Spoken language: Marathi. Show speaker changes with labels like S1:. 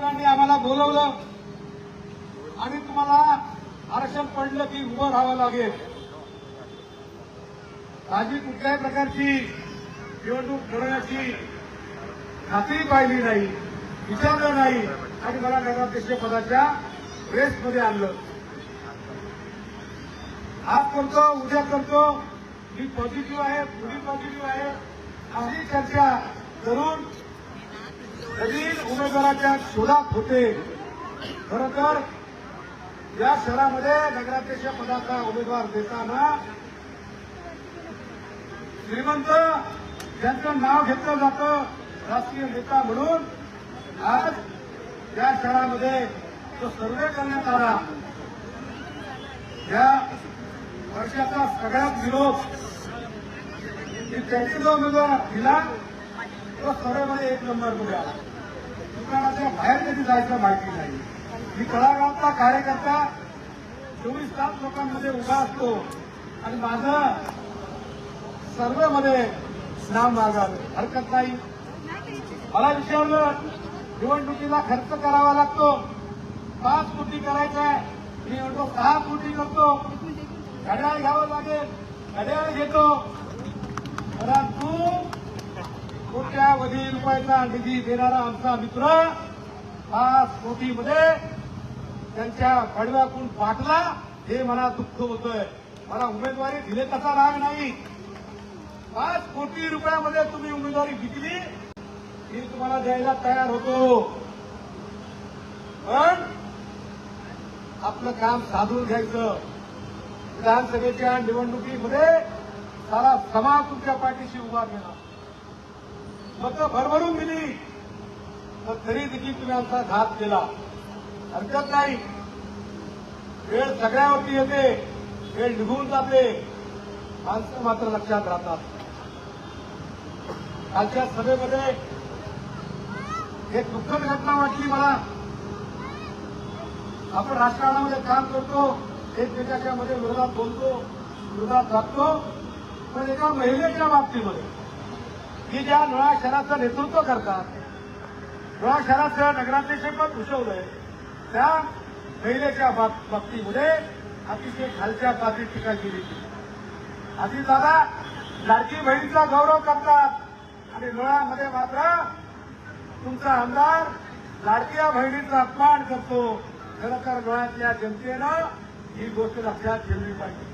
S1: आम्हाला बोलवलं आणि तुम्हाला आरक्षण पडलं की उभं राहावं लागेल. माझी कुठल्याही प्रकारची निवडणूक लढवण्याची खात्री पाहिली नाही, विचारलं नाही आणि मला नगराध्यक्ष पदाच्या रेसमध्ये आणलं. आज करतो, उद्या करतो, मी पॉझिटिव्ह आहे, पुढे पॉझिटिव्ह आहे अशी चर्चा करून नवीन उमेदवाराच्या शोधात होते. खरं तर या शहरामध्ये नगराध्यक्ष पदाचा उमेदवार देताना श्रीमंत ज्यांचं नाव घेतलं जातं राष्ट्रीय नेता म्हणून आज या शहरामध्ये जो सर्वे करण्यात आला या वर्षाचा सगळ्यात विरोध की त्यांनी जो उमेदवार दिला तो सर्वेमध्ये 1 नंबर मिळाला. दुकानाच्या बाहेर कधी जायचं माहिती नाही. मी तळागावचा कार्यकर्ता 24 तास लोकांमध्ये उभा असतो आणि माझं सर्वेमध्ये नाव मागावं हरकत नाही. मला विचारलं निवडणुकीला खर्च करावा लागतो, 5 कोटी करायचा आहे, मी म्हणतो 6 कोटी करतो. घड्याळ घ्यावं लागेल, घड्याळ घेतो. परंतु कोट्यावधी रुपयाचा निधी देणारा आमचा मित्र 5 कोटीमध्ये त्यांच्या पडव्यातून पाठला, हे मला दुःख होतंय. मला उमेदवारी दिले तसा राग नाही. 5 कोटी रुपयामध्ये तुम्ही उमेदवारी घेतली, मी तुम्हाला द्यायला तयार होतो. पण आपलं काम साधून घ्यायचं. विधानसभेच्या निवडणुकीमध्ये सारा समाज तुमच्या पाठीशी उभा केला, मतं भरभरून दिली, तर तरी देखील तुम्ही आमचा घात केला. हरकत नाही, वेळ सगळ्यावरती येते, वेळ निघून जाते, माणसं मात्र लक्षात राहतात. कालच्या सभेमध्ये एक दुःखद घटना वाटली मला. आपण राजकारणामध्ये काम करतो, एकमेकाच्या मध्ये विरोधात बोलतो, विरोधात वागतो, पण एका महिलेच्या बाबतीमध्ये की ज्या लोहा शहराचं नेतृत्व करतात, लोहा शहराचं नगराध्यक्षपद भूषवलंय, त्या महिलेच्या बाबतीमध्ये अतिशय खालच्या पातळीत टीका केली. अजित दादा लाडकी बहिणीचा गौरव करतात आणि लोह्यामध्ये मात्र तुमचा आमदार लाडक्या बहिणीचा अपमान करतो. खरं तर लोह्यातल्या जनतेनं ही गोष्ट लक्षात ठेवली पाहिजे.